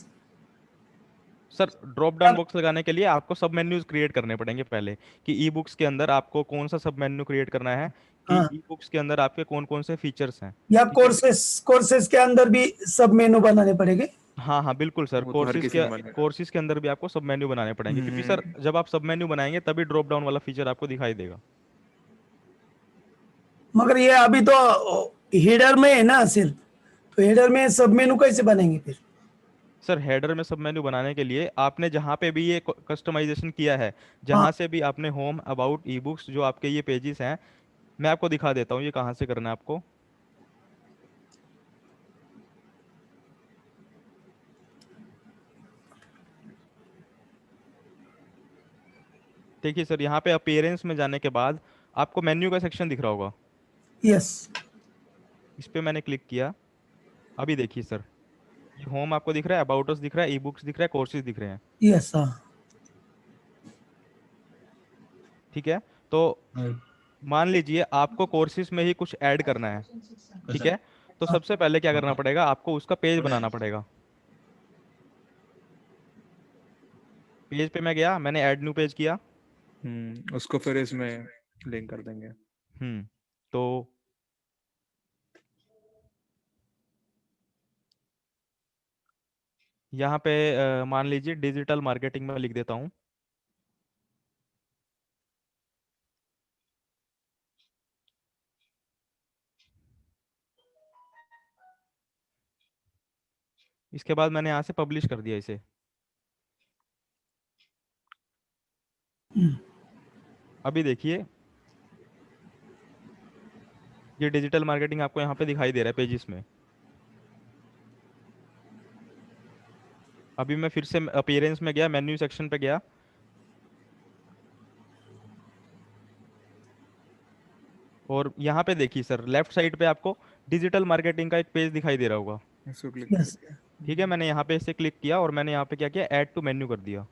सर, ड्रॉप डाउन बॉक्स लगाने के लिए आपको सब मेन्यूज क्रिएट करने पड़ेंगे पहले, कि ई बुक्स के अंदर आपको कौन सा सब मेन्यू क्रिएट करना है, कि हाँ, ई बुक्स के अंदर आपके कौन कौन से फीचर्स हैं। या ठीक है। कोर्सेस कोर्सेस के अंदर भी सब मेनू बनाने पड़ेंगे? हाँ हाँ बिल्कुल सर, वो तो हर किसी में बनेगा। कोर्सेज के अंदर भी आपको सब मेन्यू बनाने पड़ेंगे, क्योंकि सर हम्म। जब आप सब मेन्यू बनाएंगे तभी ड्रॉप डाउन वाला फीचर आपको दिखाई देगा। मगर ये अभी तो हेडर में है ना सिर्फ, तो हेडर में सब मेनू कैसे बनेंगे फिर? सर, हेडर में सब मेन्यू बनाने के लिए आपने जहाँ पे भी ये कस्टमाइजेशन किया है, हाँ, जहाँ से भी आपने होम अबाउट ई बुक्स जो आपके ये पेजेस हैं, मैं आपको दिखा देता हूँ ये कहाँ से करना है आपको। देखिए सर, यहाँ पे अपीयरेंस में जाने के बाद आपको मेन्यू का सेक्शन दिख रहा होगा, यस इस पे मैंने क्लिक किया। अभी देखिए सर, ये होम आपको दिख रहा है, अबाउट अस दिख रहा है, ई बुक्स दिख रहा है, कोर्सेज दिख रहे हैं। यस, हाँ ठीक है, तो मान लीजिए आपको कोर्सेज में ही कुछ ऐड करना है। ठीक है, तो सबसे पहले क्या करना पड़ेगा, आपको उसका पेज बनाना पड़ेगा। पेज पे मैं गया, मैंने ऐड न्यू पेज किया। उसको फिर इसमें लिंक कर देंगे। तो यहाँ पे मान लीजिए डिजिटल मार्केटिंग में लिख देता हूँ। इसके बाद मैंने यहाँ से पब्लिश कर दिया इसे। अभी देखिए, ये डिजिटल मार्केटिंग आपको यहाँ पे दिखाई दे रहा है पेजिस में। अभी मैं फिर से अपीयरेंस में गया, मेन्यू सेक्शन पे गया, और यहाँ पे देखिए सर, लेफ्ट साइड पे आपको डिजिटल मार्केटिंग का एक पेज दिखाई दे रहा होगा। इसको क्लिक यस। करेंगे। ठीक है, मैंने यहाँ पे इसे क्लिक किया और मैंने यहाँ पे क्या किया, ऐड टू मेन्यू कर दिया।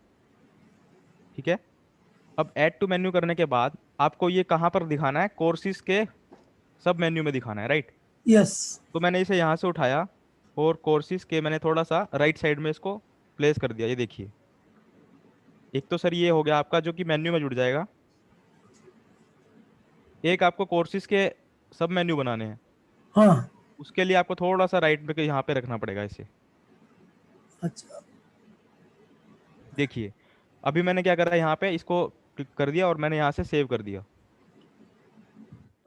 ठीक है, अब ऐड टू मेन्यू करने के बाद आपको ये कहाँ पर दिखाना है, कोर्सेज के सब मेन्यू में दिखाना है, राइट। यस। तो मैंने इसे यहाँ से उठाया और कोर्सेज के मैंने थोड़ा सा राइट साइड में इसको प्लेस कर दिया। ये देखिए, एक तो सर ये हो गया आपका जो कि मेन्यू में जुड़ जाएगा। एक आपको कोर्सेज के सब मेन्यू बनाने हैं, हाँ, उसके लिए आपको थोड़ा सा राइट में यहाँ पे रखना पड़ेगा इसे। अच्छा। देखिए, अभी मैंने क्या करा, यहाँ पे इसको क्लिक कर दिया और मैंने यहाँ से सेव कर दिया।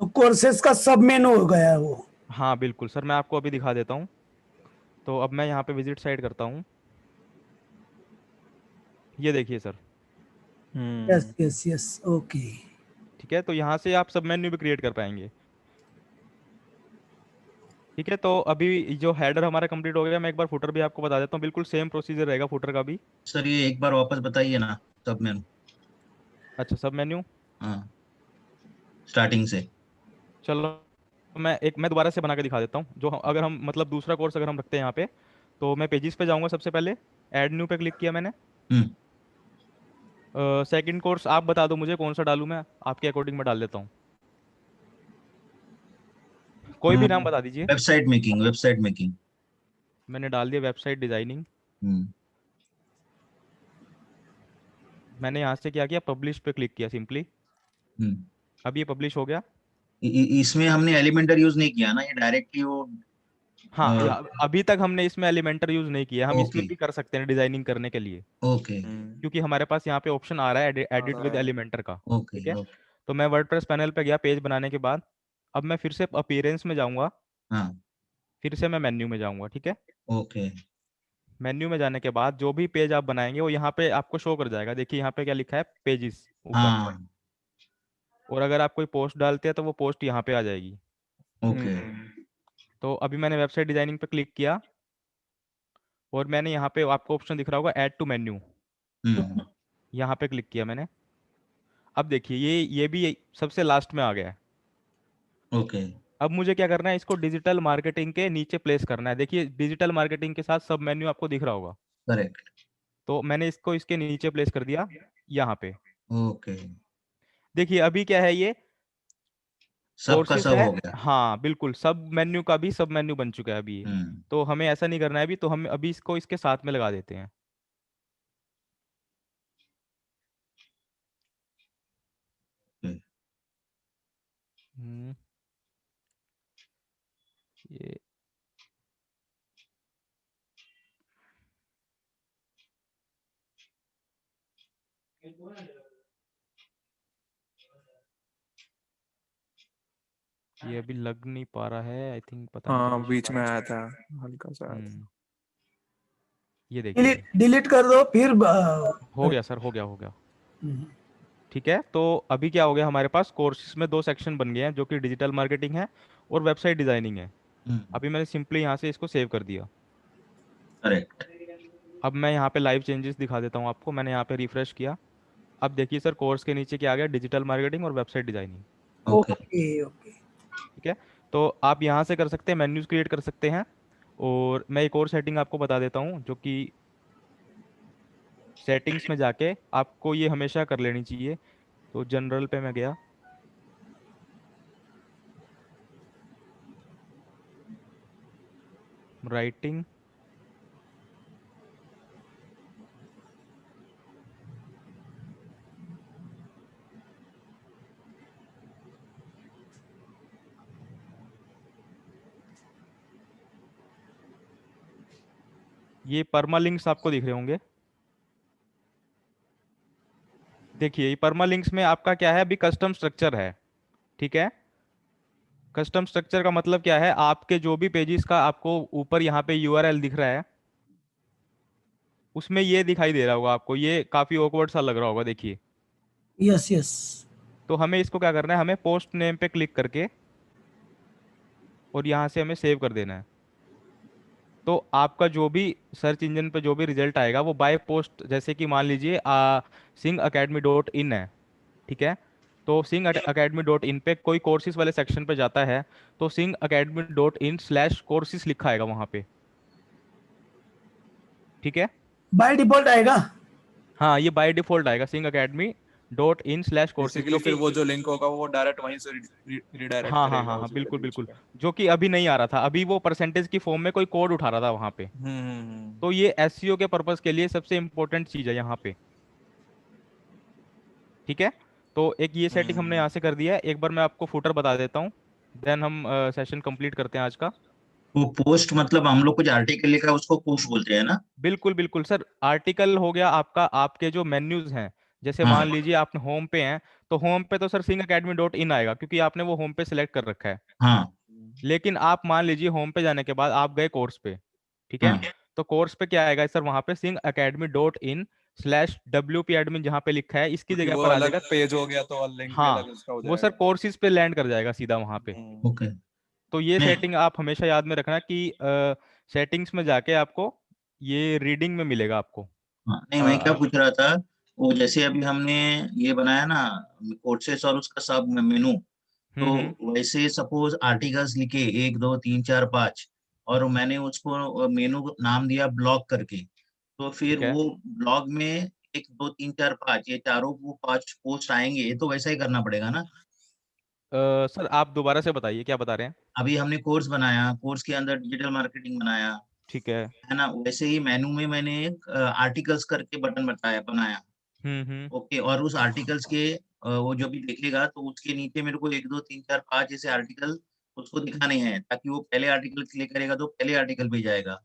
तो कोर्सेज का सब मेनू हो गया वो। हाँ बिल्कुल सर, मैं आपको अभी दिखा देता हूँ। तो अब मैं यहाँ पे विजिट साइट करता हूँ, ये देखिए sir. Yes yes yes, okay. ठीक है, तो यहाँ से आप सब मेन्यू भी क्रिएट कर पाएंगे। ठीक है, तो अभी जो हेडर हमारा कंप्लीट हो गया, मैं एक बार फुटर भी आपको बता देता हूँ, बिल्कुल सेम प्रोसीजर रहेगा फुटर का भी। सर ये एक बार वापस बताइए ना, सब मेनू। अच्छा, सब मेन्यू, हाँ, स्टार्टिंग से। चलो मैं दोबारा से बना के दिखा देता हूँ। जो अगर हम मतलब दूसरा कोर्स अगर हम रखते हैं यहाँ पे, तो मैं पेजेस पे जाऊंगा सबसे पहले, ऐड न्यू पे क्लिक किया मैंने। हम्म। सेकंड कोर्स आप बता दो मुझे कौन सा डालूं, मैं आपके अकॉर्डिंग में डाल देता हूँ, कोई भी नाम बता दीजिए। Website making, website making. मैंने डाल दिया वेबसाइट डिजाइनिंग। हम्म। मैंने यहाँ से क्या किया, पब्लिश पे क्लिक किया सिंपली। हम्म। अब ये पब्लिश हो गया। इसमें हमने एलिमेंटर यूज नहीं किया ना, ये डायरेक्टली वो। हाँ, अभी तक हमने इसमें एलिमेंटर यूज नहीं किया, हम इसमें ओके भी कर सकते हैं डिजाइनिंग करने के लिए, ओके क्योंकि हमारे पास यहाँ पे ऑप्शन आ रहा है एडिट विद एलिमेंटर का। ओके ठीक है, ओके। तो मैं वर्डप्रेस पैनल पे गया पेज बनाने के बाद। अब मैं फिर से अपीयरेंस में जाऊंगा, हाँ। फिर से मैं मेन्यू में जाऊंगा। ठीक है, ओके। मेन्यू में जाने के बाद जो भी पेज आप बनाएंगे वो यहाँ पे आपको शो कर जाएगा। देखिए यहाँ पे क्या लिखा है, पेजेस ऊपर। हाँ। और अगर आप कोई पोस्ट डालते हैं तो वो पोस्ट यहाँ पे आ जाएगी। ओके। तो अभी मैंने वेबसाइट डिजाइनिंग पे क्लिक किया और मैंने यहाँ पे आपको ऑप्शन दिख रहा होगा ऐड टू मेन्यू, हम्म। यहाँ पे क्लिक किया मैंने। अब देखिए ये भी सबसे लास्ट में आ गया है। ओके। अब मुझे क्या करना है, इसको डिजिटल मार्केटिंग के नीचे प्लेस करना है। देखिए डिजिटल मार्केटिंग के साथ सब मेन्यू आपको दिख रहा होगा, करेक्ट। तो मैंने इसको इसके नीचे प्लेस कर दिया यहाँ पे। ओके। देखिए अभी क्या है, ये सबका कोर्सेज सब है। हो गया। हाँ बिल्कुल, सब मेन्यू का भी सब मेन्यू बन चुका है अभी ये। हम्म। तो हमें ऐसा नहीं करना है अभी, तो हम अभी इसको इसके साथ में लगा देते हैं। ओके। हम्म, ये ये अभी लग नहीं पा रहा है, आई थिंक, पता नहीं क्या हाँ, इशू बीच आ में रहा आया था, हल्का सा है। आया था। ये देखिए, डिलीट डिलीट कर दो फिर हो गया सर, हो गया हो गया। ठीक है, तो अभी क्या हो गया, हमारे पास कोर्सेज में दो सेक्शन बन गए हैं, जो कि डिजिटल मार्केटिंग है और वेबसाइट डिजाइनिंग है। अभी मैंने सिंपली यहाँ से इसको सेव कर दिया। करेक्ट। अब मैं यहाँ पे लाइव चेंजेस दिखा देता हूँ आपको। मैंने यहाँ पे रिफ्रेश किया, अब देखिए सर कोर्स के नीचे क्या आ गया, डिजिटल मार्केटिंग और website designing. Okay. Okay okay. ठीक है, तो आप यहाँ से कर सकते हैं, मेन्यूज क्रिएट कर सकते हैं। और मैं एक और सेटिंग आपको बता देता हूँ, जो कि सेटिंग्स में जाके आपको ये हमेशा कर लेनी चाहिए। तो जनरल पे मैं गया, राइटिंग, ये परमालिंक्स आपको दिख रहे होंगे। देखिए ये परमालिंक्स में आपका क्या है, अभी कस्टम स्ट्रक्चर है। ठीक है, कस्टम स्ट्रक्चर का मतलब क्या है, आपके जो भी पेजेस का आपको ऊपर यहाँ पे यूआरएल दिख रहा है, उसमें ये दिखाई दे रहा होगा आपको, ये काफी ऑकवर्ड सा लग रहा होगा। देखिए, यस यस। तो हमें इसको क्या करना है, हमें पोस्ट नेम पे क्लिक करके और यहाँ से हमें सेव कर देना है। तो आपका जो भी सर्च इंजन पे जो भी रिजल्ट आएगा वो बाय पोस्ट, जैसे कि मान लीजिए singacademy.in है। ठीक है, तो singacademy.in पे कोई कोर्सेज वाले सेक्शन पे जाता है, तो singacademy.in/courses लिखा आएगा वहां पे। ठीक है, बाय डिफॉल्ट आएगा। हाँ ये बाय डिफॉल्ट आएगा singacademy.in/courses, बेसिकली जो फिर कि वो जो लिंक होगा वो डायरेक्ट वहीं से रिडायरेक्ट हाँ हाँ करेगा हाँ हाँ उसी वाले बिल्कुल पेज बिल्कुल, पे। जो कि अभी नहीं आ रहा था, अभी वो परसेंटेज की फॉर्म में कोई कोड उठा रहा था वहां पे। हम्म। तो ये एसईओ के पर्पस के लिए सबसे इंपॉर्टेंट चीज है यहाँ पे। ठीक है, तो एक ये सेटिंग हमने यहाँ से कर दिया है। एक बार मैं आपको फुटर बता देता हूँ, देन हम सेशन कंप्लीट करते हैं आज का। वो पोस्ट मतलब हम लोग कुछ आर्टिकल लिखा है उसको पोस्ट बोलते हैं ना? बिल्कुल बिल्कुल सर, आर्टिकल हो गया आपका, आपके जो मेन्यूज हैं, जैसे हाँ मान लीजिए आपने होम पे हैं, तो होम पे तो सर singacademy.in आएगा, क्योंकि आपने वो होम पे सिलेक्ट कर रखा है। हाँ लेकिन आप मान लीजिए होम पे जाने के बाद आप गए कोर्स पे, ठीक है, हाँ तो कोर्स पे क्या आएगा सर, वहां पे singacademy.in/wp admin जहाँ पे लिखा है, इसकी क्योंकि जगह वो पर आ अलग जाएगा। पेज हो गया तो लिंक भी अलग हाँ, उसका हो वो सर जाएगा। कोर्सेज पे लैंड कर जाएगा सीधा वहां पे। ओके। तो ये मैं सेटिंग आप हमेशा याद में रखना कि सेटिंग्स में जाके आपको ये रीडिंग में मिलेगा आपको। हाँ, नहीं मैं क्या पूछ रहा था, वो जैसे अभी हमने ये बनाया ना कोर्सेस और उसका सब मेनू, हम्म। तो वैसे सपोज आर्टिकल्स लिखे 1 2 3 4 5, और मैंने उसको मेनू नाम दिया ब्लॉग करके, तो फिर ठीक है। वो ब्लॉग में 1 2 3 4 5 ये चारों वो 5 पोस्ट आएंगे, तो वैसा ही करना पड़ेगा ना? सर आप दोबारा से बताइए क्या बता रहे हैं। अभी हमने कोर्स बनाया, कोर्स के अंदर डिजिटल मार्केटिंग बनाया, ठीक है। है ना? वैसे ही मेनू में मैंने एक आर्टिकल्स करके बटन बनाया। हम्म। ओके, और उस आर्टिकल्स के वो जो भी देखेगा तो उसके नीचे मेरे को 1 2 3 4 5 ऐसे आर्टिकल उसको दिखाने हैं, ताकि वो पहले आर्टिकल क्लिक करेगा तो पहले आर्टिकल पे जाएगा।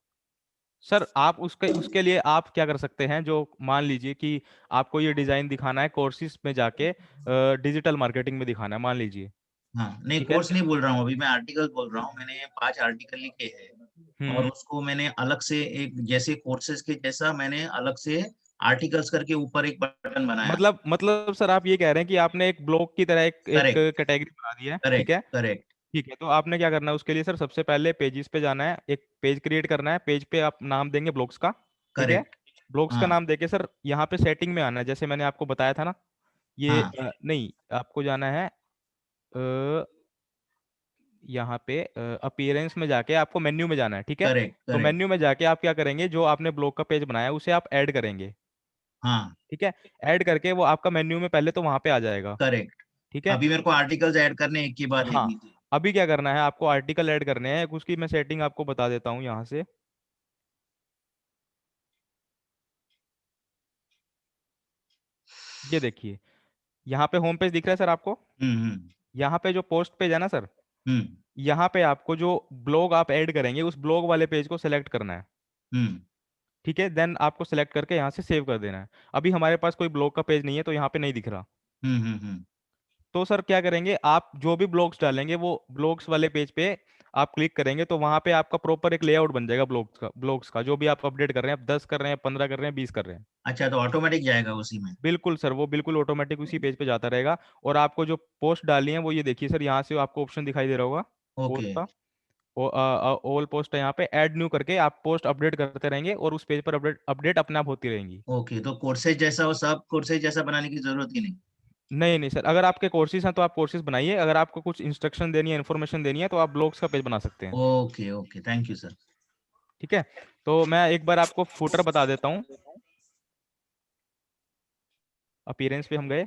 सर आप उसके उसके लिए आप क्या कर सकते हैं, जो मान लीजिए कि आपको ये डिजाइन दिखाना है कोर्सेज में जाके, डिजिटल मार्केटिंग में दिखाना है मान लीजिए। हाँ, नहीं ठीक है। कोर्स नहीं बोल रहा हूँ, अभी मैं आर्टिकल बोल रहा हूँ। मैंने 5 आर्टिकल लिखे हैं और हम्म। उसको मैंने अलग से एक जैसे कोर्सेज के जैसा मैंने अलग से आर्टिकल्स करके ऊपर एक बटन बनाया। मतलब सर आप ये कह रहे हैं कि आपने एक ब्लॉग की तरह एक एक करेक्ट, कैटेगरी बना दी है, ठीक करेक्ट, है। करेक्ट। ठीक है, तो आपने क्या करना है उसके लिए सर, सबसे पहले पेजेस पे जाना है, एक पेज क्रिएट करना है, पेज पे आप नाम देंगे ब्लॉग्स का। ठीक है। करेक्ट। ब्लॉग्स का हाँ नाम देके सर यहाँ पे सेटिंग में आना है, जैसे मैंने आपको बताया था ना, ये हाँ नहीं, आपको जाना है यहाँ पे अपीयरेंस में जाके आपको मेन्यू में जाना है, ठीक है। करेक्ट, तो करेक्ट। मेन्यू में जाके आप क्या करेंगे, जो आपने ब्लॉग का पेज बनाया है, उसे आप ऐड करेंगे। हाँ ठीक है। ऐड करके वो आपका मेन्यू में पहले तो वहां पे आ जाएगा। करेक्ट। ठीक है। अभी मेरे को आर्टिकल्स ऐड करने एक के बाद एक हाँ, नीचे। अभी क्या करना है, आपको आर्टिकल ऐड करने हैं, उसकी मैं सेटिंग आपको बता देता हूँ यहाँ से। ये देखिए, यहाँ पे होम पेज दिख रहा है सर आपको। हम्म। यहाँ पे जो पोस्ट पेज है ना सर, हम्म यहाँ पे आपको जो ब्लॉग आप ऐड करेंगे, उस ब्लॉग वाले पेज को सेलेक्ट करना है। हम्म ठीक है, देन आपको सेलेक्ट करके यहाँ से सेव कर देना है। अभी हमारे पास कोई ब्लॉग का पेज नहीं है, तो यहाँ पे नहीं दिख रहा। हम्म। तो सर क्या करेंगे, आप जो भी ब्लॉग्स डालेंगे वो ब्लॉग्स वाले पेज पे आप क्लिक करेंगे, तो वहां पे आपका प्रॉपर एक लेआउट बन जाएगा ब्लॉग्स का जो भी आप अपडेट कर रहे हैं, आप 10 कर रहे हैं, 15 कर रहे हैं, 20 कर रहे हैं। अच्छा, तो ऑटोमेटिक जाएगा उसी में? बिल्कुल सर, वो बिल्कुल ऑटोमेटिक उसी पेज पे जाता रहेगा। और आपको जो पोस्ट डालनी है वो ये देखिए सर, यहाँ से आपको ऑप्शन दिखाई दे रहा होगा पोस्ट ओके, का। ऑल पोस्ट है, यहाँ पे ऐड न्यू करके आप पोस्ट अपडेट करते रहेंगे और उस पेज पर अपडेट अपडेट अपने आप होती रहेंगी। ओके। तो कोर्सेज जैसा वो सब कोर्सेज जैसा बनाने की जरूरत ही नहीं? नहीं नहीं सर, अगर आपके कोर्सेज हैं तो आप कोर्सेज बनाइए, अगर आपको कुछ इंस्ट्रक्शन देनी है, इन्फॉर्मेशन देनी है, तो आप ब्लॉग्स का पेज बना सकते हैं। Okay okay, thank you sir. ठीक है। तो मैं एक बार आपको फुटर बता देता हूँ। अपीयरेंस पे हम गए,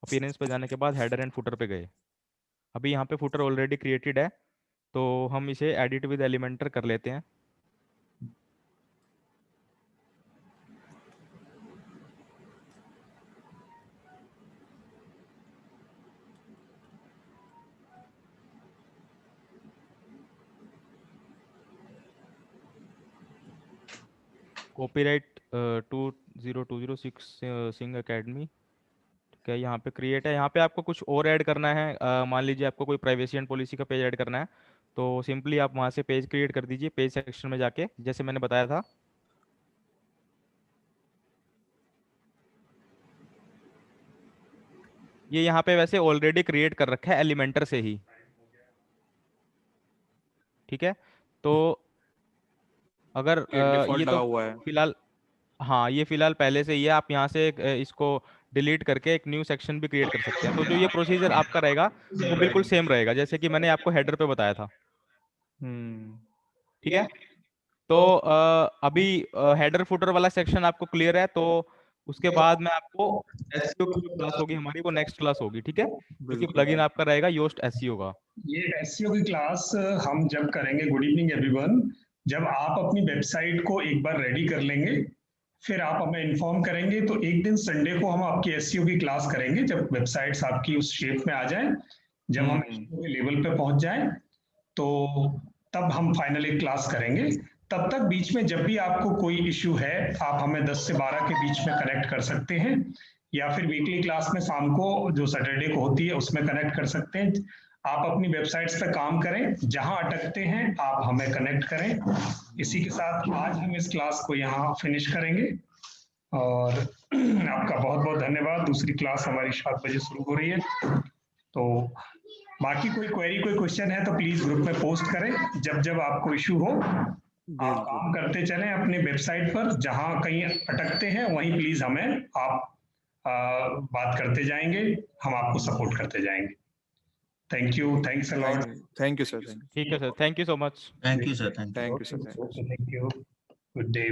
अपीयरेंस पे जाने के बाद हेडर एंड फुटर पे गए। अभी यहाँ पे फुटर ऑलरेडी क्रिएटेड है, तो हम इसे एडिट विद एलिमेंटर कर लेते हैं। कॉपीराइट 20206 सिंग अकेडमी। ठीक है, यहाँ पे क्रिएट है, यहाँ पे आपको कुछ और ऐड करना है, मान लीजिए आपको कोई प्राइवेसी एंड पॉलिसी का पेज ऐड करना है, तो सिंपली आप वहाँ से पेज क्रिएट कर दीजिए, पेज सेक्शन में जाके जैसे मैंने बताया था। ये यहाँ पे वैसे ऑलरेडी क्रिएट कर रखा है एलिमेंटर से ही। ठीक है। तो अगर ये ये डिफॉल्ट लगा तो हुआ है। फिलहाल, हाँ ये फिलहाल पहले से ही है, आप यहाँ से इसको डिलीट करके एक न्यू सेक्शन भी क्रिएट कर सकते हैं। तो जो ये प्रोसीजर आपका रहेगा वो बिल्कुल सेम रहेगा जैसे कि मैंने आपको हेडर पे बताया था। हम्म। ठीक है। तो अभी हेडर फुटर वाला सेक्शन आपको क्लियर है, तो उसके बाद में आपको एसईओ की जो क्लास होगी हमारी, वो नेक्स्ट क्लास होगी, ठीक है, क्योंकि बिल्कुल। प्लगइन आपका रहेगा योस्ट एसईओ का। ये एसईओ की क्लास हम जब करेंगे, गुड इवनिंग एवरीवन, जब आप अपनी वेबसाइट को एक बार रेडी कर लेंगे, फिर आप हमें इन्फॉर्म करेंगे, तो एक दिन संडे को हम आपकी एसईओ की क्लास करेंगे, जब वेबसाइट्स आपकी उस शेप में आ जाए, जब हम हम्म। एसईओ के लेवल पे पहुंच जाए, तो तब हम फाइनली क्लास करेंगे। तब तक बीच में जब भी आपको कोई इश्यू है आप हमें 10 से 12 के बीच में कनेक्ट कर सकते हैं, या फिर वीकली क्लास में शाम को जो सैटरडे को होती है उसमें कनेक्ट कर सकते हैं। आप अपनी वेबसाइट्स पे काम करें, जहां अटकते हैं आप हमें कनेक्ट करें। इसी के साथ आज हम इस क्लास को यहाँ फिनिश करेंगे और आपका बहुत बहुत धन्यवाद। दूसरी क्लास हमारी 7 बजे शुरू हो रही है। तो बाकी कोई क्वेरी कोई क्वेश्चन है तो प्लीज ग्रुप में पोस्ट करें। जब जब आपको इशू हो आप काम करते चलें अपने वेबसाइट पर, जहां कहीं अटकते हैं वहीं प्लीज हमें आप बात करते जाएंगे, हम आपको सपोर्ट करते जाएंगे। Thank you, thanks a lot. Thank you sir, ठीक है sir, thank you so much. Thank you sir, thank you. Thank you sir, thank you. Thank you, good day.